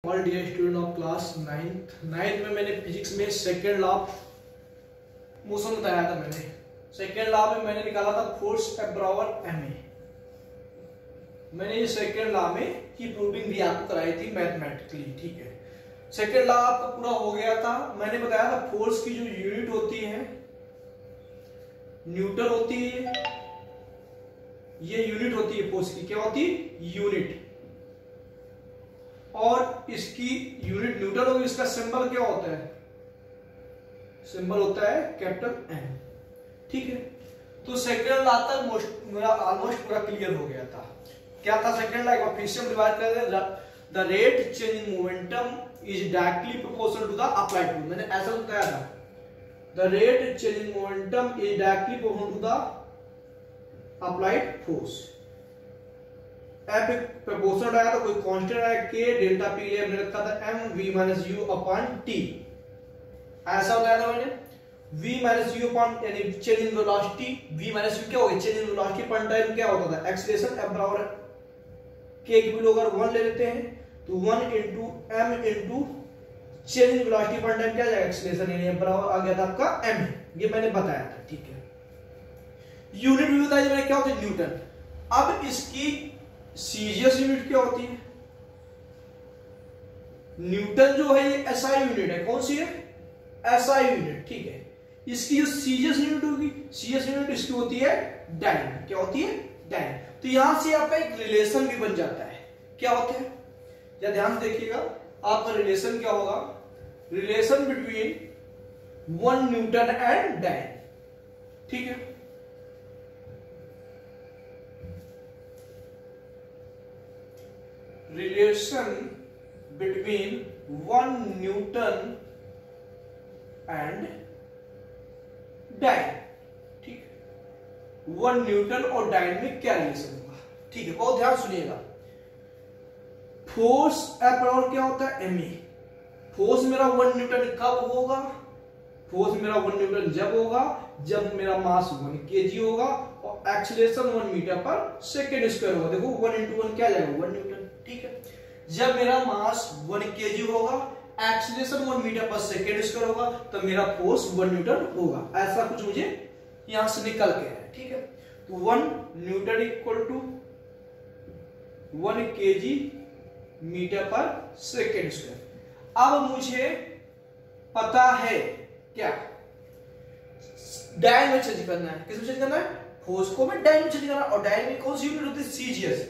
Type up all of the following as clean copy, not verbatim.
All dear student of class ninth में मैंने physics में सेकेंड लॉ ऑफ मोशन बताया था। मैंने सेकेंड लॉ में मैंने निकाला था फोर्स F बराबर ma। मैंने ये सेकेंड लॉ में की प्रूविंग भी आपको कराई थी मैथमेटिकली। ठीक है, सेकेंड लॉ आपका पूरा हो गया था। मैंने बताया था फोर्स की जो यूनिट होती है न्यूटन होती है। ये यूनिट होती है फोर्स की, क्या होती है? यूनिट। और इसकी यूनिट न्यूटन होगी। इसका सिंबल क्या होता है? सिंबल होता है कैपिटल N। ठीक है, तो सेकेंड लॉ तक मेरा ऑलमोस्ट पूरा क्लियर हो गया था। क्या था सेकेंड लॉ? एक बार फिर से हम रिवाइज कर रहे हैं। The rate change in momentum is directly proportional to the applied force. मैंने ऐसा बताया था, the rate change in momentum is directly proportional to the applied force. F एक प्रोपोर्शनल आया था, कोई कांस्टेंट आया k डेल्टा p ले हमने रखा था m v minus u upon t। ऐसा बताया था मैंने v माइनस u अपॉन यानी change in velocity. v minus u क्या होगा? चेंज इन वेलोसिटी पर टाइम क्या होता था? एक्सीलरेशन F बराबर k की वैल्यू अगर 1 ले लेते हैं तो 1 into m into change in velocity पर टाइम क्या आ जाएगा? एक्सीलरेशन, यानी F बराबर आ गया था आपका m। ये मैंने बताया था। ठीक है, यूनिट भी बताया मैंने, क्या होती है? न्यूटन। अब इसकी सीजीएस यूनिट क्या होती है? न्यूटन जो है ये एसआई यूनिट है। कौन सी है? SI unit. ठीक है, इसकी जो सीजीएस यूनिट होगी, सीजीएस यूनिट इसकी होती है डाइन। क्या होती है? डाइन। तो यहां से आपका एक रिलेशन भी बन जाता है। क्या होता है? या ध्यान से देखिएगा, आपका रिलेशन क्या होगा? Relation between 1 newton and dyne. ठीक है, relation between 1 Newton and dyne. ठीक है, 1 न्यूटन और डाइन में क्या रिलेशन होगा? ठीक है, बहुत ध्यान सुनिएगा। फोर्स F बराबर क्या होता है? ma। फोर्स मेरा 1 न्यूटन कब होगा? फोर्स मेरा 1 न्यूटन जब होगा जब मेरा मास 1 kg होगा और acceleration 1 metre per second square होगा। देखो 1 इंटू 1 क्या जाएगा? 1 न्यूटन। ठीक है, जब मेरा मास 1 kg होगा, acceleration 1 metre per second square होगा, तो मेरा फोर्स 1 न्यूटन होगा। ऐसा कुछ मुझे यहां से निकल के है। ठीक है, तो 1 newton equal to 1 kg metre per second square. अब मुझे पता है क्या? डाइन में चेंज करना है। किस में चेंज करना है? फोर्स को में डाइन में चेंज करना है। और डाइन में कौन सी यूनिट होती है? सीजीएस।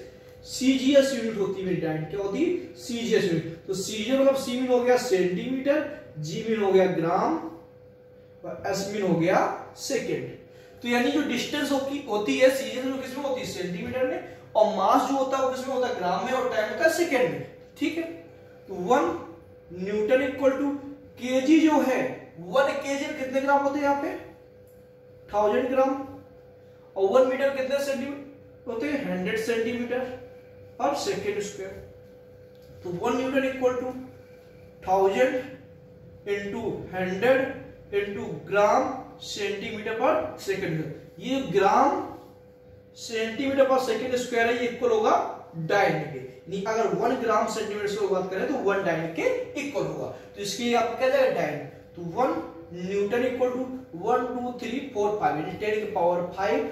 सीजीएस यूनिट होती है मेरी डाइन। क्या होती है? CGS unit. तो सीजीएस मतलब सी मीन हो गया सेंटीमीटर, जी मीन हो गया ग्राम और एस मीन हो गया सेकेंड। तो यानी जो डिस्टेंस होती है सीजीएस में किसमें होती है? सेंटीमीटर में। और मास जो होता है वो किसमें होता है? ग्राम में। और टाइम होता है सेकेंड में। ठीक है, तो 1 न्यूटन इक्वल टू केजी जो है 1 केजी में कितने ग्राम होते हैं? यहाँ पे 1000 ग्राम। और 1 मीटर कितने सेंटीमीटर होते हैं? 100 सेंटीमीटर पर सेकेंड स्क्वायर। तो 1 newton equal to 1000 into 100 into gram centimetre per second. ये gram centimetre per second square है, ये इक्वल होगा डाइन के। नहीं, अगर 1 ग्राम सेंटीमीटर से बात करें तो 1 डाइन के इक्वल होगा। तो इसके आपको क्या जाएगा? डाइन। तो 1 न्यूटन इक्वल टू 1 2 3 4 5 यानी 10 की पावर 5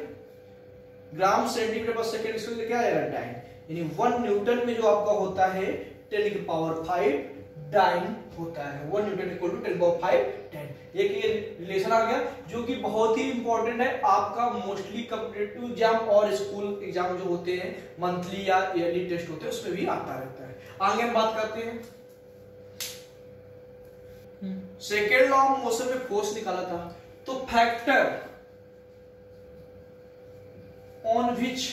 ग्राम सेंटीमीटर पर सेकेंड स्क्वायर क्या आएगा? डाइन। यानी 1 न्यूटन में जो आपका होता है 10 की पावर 5 डाइन होता है। 1 न्यूटन इक्वल टू 10 की पावर 5 डाइन। एक ये रिलेशन आ गया जो कि बहुत ही इंपॉर्टेंट है आपका मोस्टली कॉम्पिटिटिव एग्जाम और स्कूल एग्जाम जो होते हैं मंथली या ईयरली टेस्ट होते हैं उसमें भी आता रहता है। आगे हम बात करते हैं सेकेंड लॉ ऑफ मोशन में फोर्स निकाला था। तो factor on which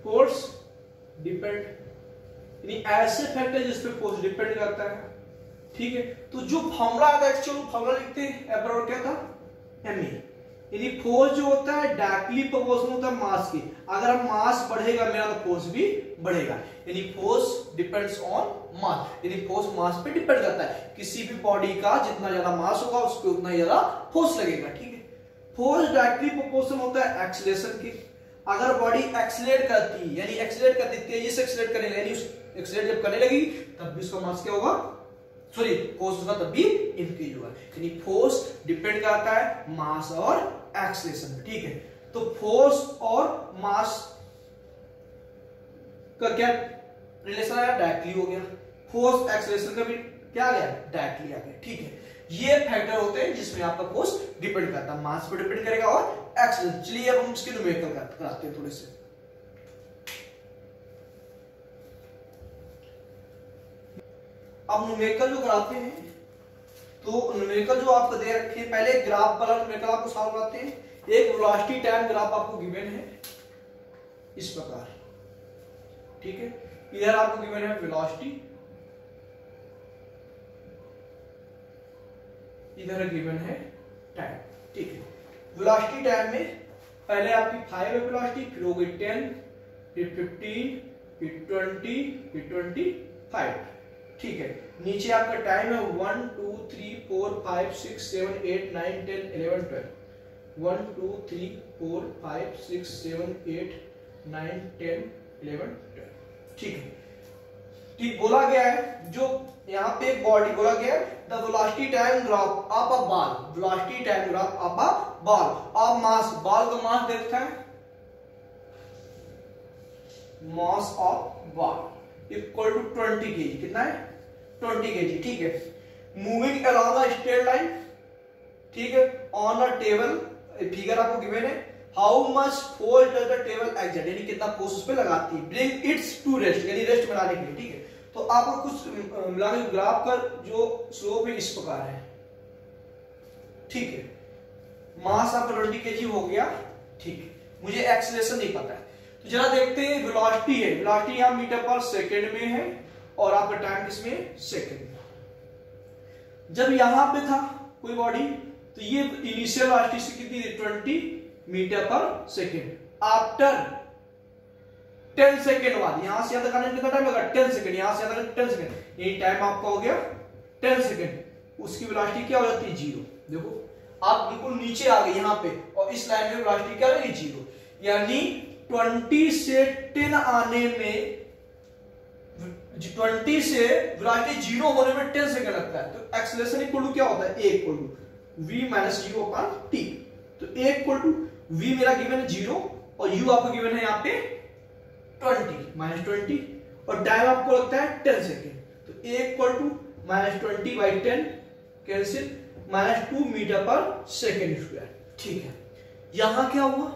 force depend, यानी ऐसे फैक्टर जिस पे फोर्स डिपेंड करता है। ठीक है, तो जो फॉर्मूला आता है एक्चुअल फॉर्मूला लिखते हैं F बराबर क्या था? ma। यानी फोर्स जो होता है डायरेक्टली प्रोपोर्शनल होता है मास के। अगर हम मास बढ़ेगा मेरा तो फोर्स भी बढ़ेगा। यानी फोर्स डिपेंड्स ऑन मास, यानी फोर्स मास पे डिपेंड करता है। किसी भी बॉडी का जितना ज्यादा मास होगा उस पे उतना ज्यादा फोर्स लगेगा। ठीक है, फोर्स डायरेक्टली प्रोपोर्शनल होता है एक्सीलरेशन के। अगर बॉडी एक्सीलरेट करती यानी एक्सीलरेट करती तेजी से एक्सीलरेट करेगा यानी एक्सेलरेट जब करने लगेगी तब भी उसका मास क्या होगा, सॉरी फोर्स उसका तब भी इंक्रीज होगा। यानी फोर्स डिपेंड करता है मास और एक्सेलरेशन पे, ठीक है। तो फोर्स और मास का क्या रिलेशन आया, डायरेक्टली हो गया। फोर्स एक्सेलरेशन का भी क्या आ गया, डायरेक्टली आ गया, ठीक है। ये फैक्टर होते हैं जिसमें आपका फोर्स डिपेंड करता है, मास पे डिपेंड करेगा और एक्सेलरेशन। चलिए अब हम इसके न्यूमेरिकल कराते हैं थोड़े से। अब न्यूमेरिकल जो कराते हैं तो न्यूमेरिकल जो आपको दे रखे हैं, पहले ग्राफ वाला न्यूमेरिकल आपको सॉल्व कराते हैं। एक वेलोसिटी टाइम ग्राफ आपको गिवन है इस प्रकार, ठीक है। इधर आपको गिवन है वेलोसिटी, इधर गिवन है टाइम, ठीक है। वेलोसिटी टाइम में पहले आपकी 5 है वेलोसिटी, फिर हो गई 10, फिर 15, फिर 20, फिर 25, ठीक है। नीचे आपका टाइम है 1 2 3 4 5 6 7 8 9 10 11 12, 1 2 3 4 5 6 7 8 9 10 11 12, ठीक है। ठीक बोला गया है, जो यहाँ पे एक बॉडी बोला गया है, the velocity time graph of a ball, velocity time graph of a ball of mass, ball का मास देखता है, mass of ball equal to 20 kg, कितना है 20 kg, ठीक है। Moving along a straight line, ठीक है, ऑन अ टेबल, फिगर आपको गिवन है, how much force does the table exert, यानी कितना फोर्स उस पे लगाती है, ब्रिंग इट्स टू रेस्ट, यानी रेस्ट बनाने के लिए, ठीक है। तो आपको कुछ मिलाकर ग्राफ का जो स्लोप है इस प्रकार है, ठीक है। मास आपका 20 kg हो गया, ठीक है। मुझे एक्सीलरेशन नहीं पता है, तो जरा देखते हैं। वेलोसिटी है, वेलोसिटी यहां मीटर पर सेकंड में है और आपका टाइम किसमें, सेकंड में। जब यहां पे था कोई बॉडी तो ये इनिशियल वेलोसिटी से कितनी थी, 20 मीटर पर सेकंड। आफ्टर 10 सेकंड बाद यहां से यहां तक आने में कितना टाइम लगा, 10 सेकंड, यहां से यहां तक 10 सेकंड, ये टाइम आपका हो गया 10 सेकंड। उसकी वेलोसिटी क्या हो जाती है, 0। देखो आप बिल्कुल नीचे आ गए यहां पे, और इस लाइन में वेलोसिटी क्या रहेगी, 0। यानी 20 से 10 आने में, 20 से वेलोसिटी 0 होने में 10 सेकंड लगता है। तो एक्सेलरेशन इक्वल टू क्या होता है, A equal to v minus 0 upon t। तो A इक्वल टू v मेरा गिवन है 0 और u आपको गिवन है यहाँ पे 20 माइनस 20, और टाइम आपको लगता है 10 सेकेंड। तो A equal to minus 20 by 10 cancel, minus 2 metre per second square, ठीक है। यहां क्या हुआ,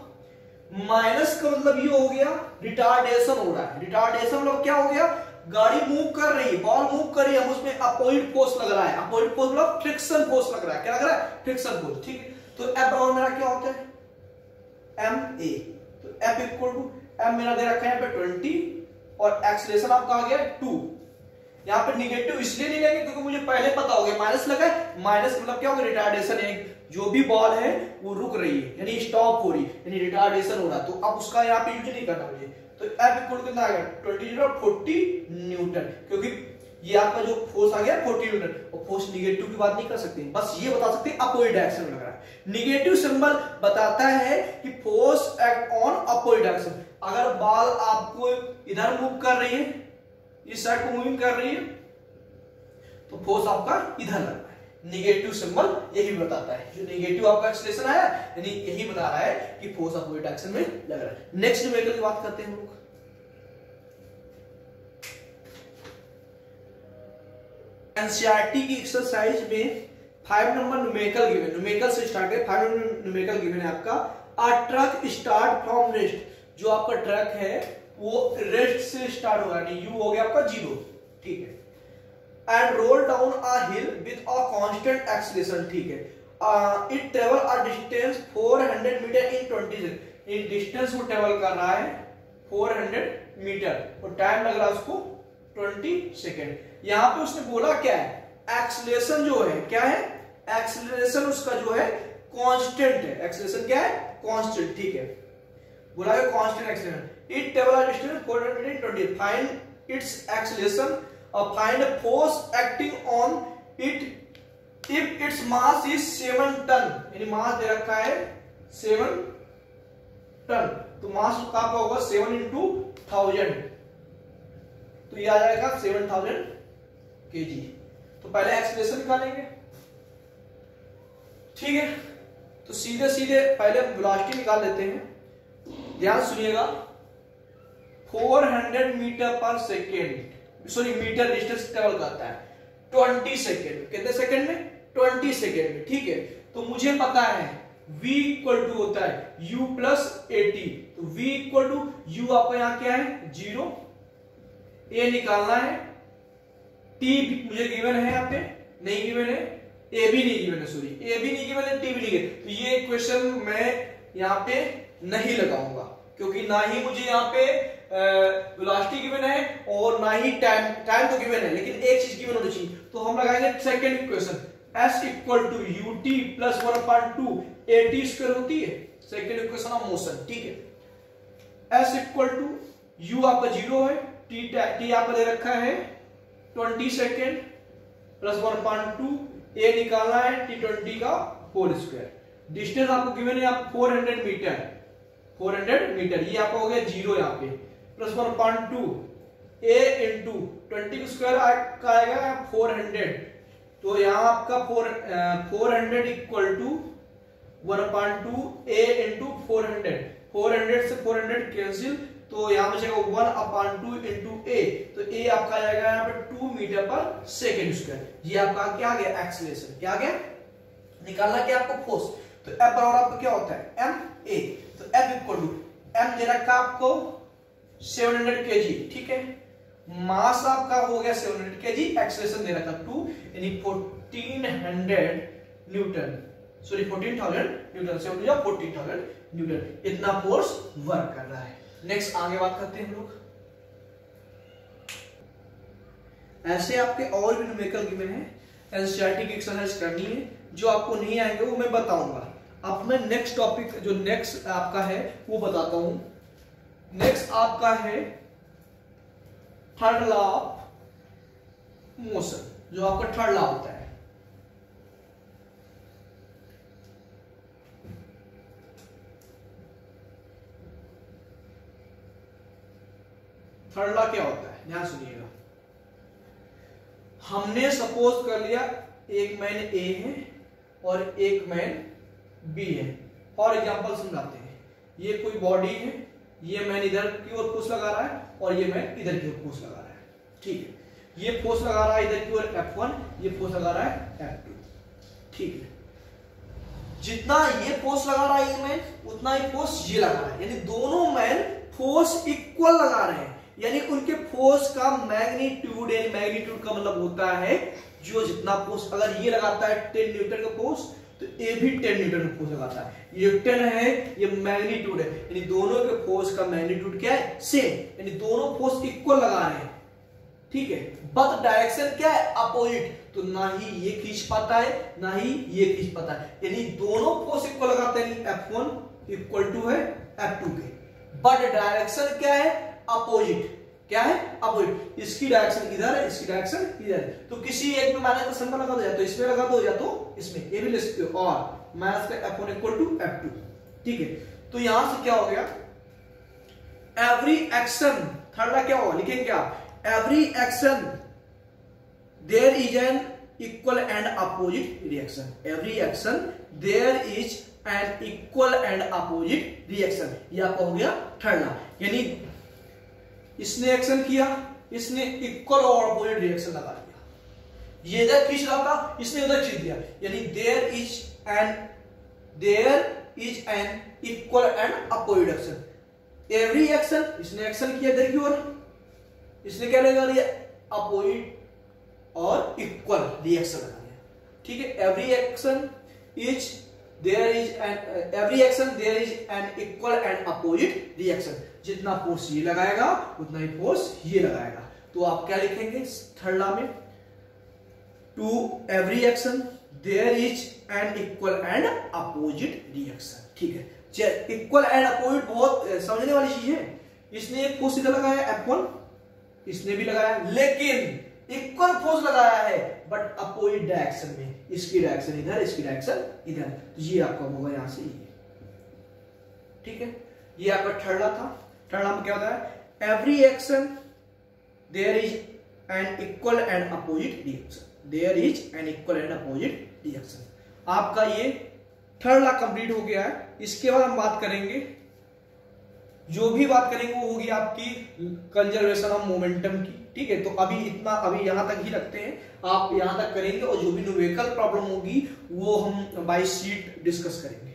माइनस का मतलब ये हो गया रिटार्डेशन हो रहा है। रिटार्डेशन मतलब क्या हो गया, गाड़ी मूव कर रही है, बॉल मूव कर रही है, हम उसमें अपोजिट फोर्स लग रहा है। अपोजिट फोर्स मतलब फ्रिक्शन फोर्स लग रहा है, क्या लग रहा है, फ्रिक्शन फोर्स, ठीक है। तो F बराबर मेरा क्या होता है, ma। तो F इक्वल टू M मेरा दे रखा है यहाँ पे 20 और एक्सीलरेशन आपका आ गया 2। यहाँ पे निगेटिव इसलिए नहीं लेंगे क्योंकि मुझे पहले पता हो गया माइनस लगा है, माइनस मतलब क्या होगा, रिटार्डेशन है, जो भी बॉल है वो रुक रही है, यानी स्टॉप हो रही है, यानी रिटार्डेशन हो रहा है। तो अब उसका यहाँ पे यूज नहीं करना मुझे। तो F इक्वल कितना आ गया, 40 न्यूटन, क्योंकि ये आपका जो फोर्स आ गया 40 न्यूटन, और फोर्स निगेटिव की बात नहीं कर सकते, बस ये बता सकते हैं अपोजिट डायरेक्शन में लग रहा है। निगेटिव सिंबल बताता है कि force act on opposite direction. अगर बॉल आपको इधर मूव कर रही है, इस साइड को मूविंग कर रही है, तो फोर्स आपका इधर लग रहा है। निगेटिव सिंबल यही बताता है, जो निगेटिव आपका एक्सीलरेशन आया यानी यही बता रहा है कि फोर्स अपोजिट डायरेक्शन में लग रहा है। नेक्स्ट न्यूमेरिकल की बात करते हैं हम लोग। एनसीईआरटी की एक्सरसाइज में 5 नंबर न्यूमेरिकल गिवन, न्यूमेरिकल से स्टार्ट है, 5 नंबर न्यूमेरिकल गिवन है आपका। अ ट्रक स्टार्ट फ्रॉम रेस्ट, जो आपका ट्रक है वो रेस्ट से स्टार्ट होगा, यानी यू हो गया आपका 0, ठीक है। And roll down a hill with a constant acceleration, ठीक है। It travel a distance 400 metre in 20 second, इन डिस्टेंस वो ट्रेवल कर रहा है 400 मीटर और टाइम लग रहा है उसको 20 सेकंड। यहां पे उसने बोला क्या है, एक्सीलरेशन जो है क्या है, एक्सीलरेशन उसका जो है कांस्टेंट है। एक्सीलरेशन क्या है, कांस्टेंट, ठीक है। बोला है constant acceleration. It travel a distance 400 metre in 20, find its acceleration और find force acting on it if its mass is 7 ton, यानी मास दे रखा है 7 टन। तो मास का होगा 7 × 1000, तो ये आ जाएगा 7000 kg। तो पहले एक्सेलरेशन निकालेंगे, ठीक है। तो सीधे सीधे पहले वेलोसिटी निकाल लेते हैं। ध्यान सुनिएगा, 400 metre per second, sorry metre distance travel करता है 20 सेकेंड। कितने सेकेंड में? 20 सेकेंड में, ठीक है। तो मुझे पता है v इक्वल टू होता है u प्लस 80। तो v इक्वल टू u आपका यहां क्या है 0, a निकालना है, t मुझे गिवन है, यहाँ पे नहीं गिवन है, a भी नहीं गिवन है, सॉरी a भी नहीं गिवन है, t भी नहीं गिवन। तो ये इक्वेशन मैं यहाँ पे नहीं लगाऊंगा, क्योंकि ना ही मुझे यहाँ पे वेलोसिटी गिवन है और ना ही टाइम तो गिवन है, लेकिन एक चीज गिवन होनी चाहिए। तो हम लगाएंगे second equation, s equal to ut plus 1/2 at square होती है सेकंड इक्वेशन ऑफ मोशन, ठीक है। s इक्वल टू u आपका 0 है, t आपका दे रखा है 20 सेकेंड प्लस 1/2, a निकालना है t20 का होल स्क्वायर। डिस्टेंस आपको गिवन है आप 400 मीटर, 400 मीटर, ये आपका हो गया 0 यहाँ पे, प्लस 1/2 a इंटू 20 स्क्वायर का आएगा 400। तो यहाँ आपका 400 इक्वल टू 1/2 a इंटू 400, 400 से 400 कैंसिल, तो यहाँ बचेगा 1/2 इंटू a। तो a आपका आ जाएगा यहाँ पे 2 मीटर पर सेकेंड स्क्वायर। ये आपका क्या आ गया एक्सेलरेशन, क्या आ गया, निकालना क्या आपको फोर्स। तो F बराबर आपका क्या होता है ma। तो F इक्वल टू m दे रखा आपको 700 kg, ठीक है। मास आपका हो गया 700 kg, एक्सेलरेशन दे रखा 2 यानी 1400 न्यूटन, सॉरी 14000 न्यूटन, 14,000 न्यूटन, इतना फोर्स वर्क कर रहा है। नेक्स्ट आगे बात करते हैं हम लोग। ऐसे आपके और भी न्यूमेरिकल गिवन है, एनसीईआरटी की एक्सरसाइज करनी है, जो आपको नहीं आएंगे वो मैं बताऊंगा। अब मैं नेक्स्ट टॉपिक जो नेक्स्ट आपका है वो बताता हूं। नेक्स्ट आपका है थर्ड लॉ ऑफ मोशन, जो आपका थर्ड लॉ होता है। थर्ड लॉ क्या होता है, ध्यान सुनिएगा। हमने सपोज कर लिया एक मैन ए है और एक मैन बी है। फॉर एग्जांपल समझाते हैं, ये कोई बॉडी है, ये मैन इधर की ओर फोर्स लगा रहा है और ये मैन इधर की ओर फोर्स लगा रहा है, ठीक है। ये फोर्स लगा रहा है इधर की ओर F1, ये फोर्स लगा रहा है F2, ठीक है। जितना ये फोर्स लगा रहा है ये मैन, उतना ही फोर्स ये लगा रहा है, यानी दोनों मैन फोर्स इक्वल लगा रहे हैं, यानी उनके फोर्स का मैग्नीट्यूड, एंड मैग्नीट्यूड का मतलब होता है जो जितना फोर्स, अगर ये लगाता है 10 न्यूटन का फोर्स तो ये भी 10 न्यूटन का फोर्स लगाता है। ये 10 है, ये मैग्नीट्यूड है, यानी दोनों के फोर्स का मैग्नीट्यूड क्या है, सेम, यानी दोनों फोर्स इक्वल लगा रहे हैं, ठीक है। बट डायरेक्शन क्या है, अपोजिट। तो ना ही ये खींच पाता है ना ही ये खींच पाता है, यानी दोनों फोर्स इक्वल लगाते हैं। F1 इक्वल टू है F2 के, बट डायरेक्शन क्या है, अपोजिट। क्या है, अपोजिट। इसकी डायरेक्शन इधर है, इसकी डायरेक्शन इधर है। तो किसी एक में माइनस का सिंबल लगा दो, या तो इसमें लगा दो या तो इसमें, ये भी ले सकते हो, और माइनस का F1 इक्वल टू F2, ठीक है। तो यहां से क्या हो गया, एवरी एक्शन, थर्ड क्या होगा, लिखेंगे क्या, every action there is an equal and opposite reaction. Every action there is an equal and opposite reaction, ये आपका हो गया थर्ड लॉ। यानी इसने एक्शन किया, इसने इक्वल और अपोजिट रिएक्शन लगा दिया, ये इधर खींच रहा था, इसने उधर खींच दिया, यानी there is an equal and opposite action. Every action, इसने एक्शन किया इधर की ओर, इसने क्या लगा दिया, अपोजिट और इक्वल रिएक्शन लगा दिया, ठीक है। Every action there is an equal and opposite reaction. जितना फोर्स ये लगाएगा उतना ही फोर्स ये लगाएगा। तो आप क्या लिखेंगे थर्ड लॉ में, to every action there is an equal and opposite reaction, ठीक है। इक्वल एंड अपोजिट बहुत समझने वाली चीज है। इसने एक फोर्स इधर लगाया F1, इसने भी लगाया, लेकिन इक्वल फोर्स लगाया है बट अपोजिट डायरेक्शन में, इसकी डायरेक्शन इधर, इसकी डायरेक्शन इधर। तो ये आपका होगा यहां से ये, ठीक है। ये आपका थर्ड लॉ था। थर्ड लॉ में क्या होता है, every action there is an equal and opposite reaction, there is an equal and opposite reaction. आपका ये थर्ड लॉ कंप्लीट हो गया है। इसके बाद हम बात करेंगे, जो भी बात करेंगे वो होगी आपकी कंजर्वेशन ऑफ मोमेंटम की, ठीक है। तो अभी इतना, अभी यहां तक ही रखते हैं, आप यहां तक करेंगे और जो भी न्यूमेरिकल प्रॉब्लम होगी वो हम बाय शीट डिस्कस करेंगे।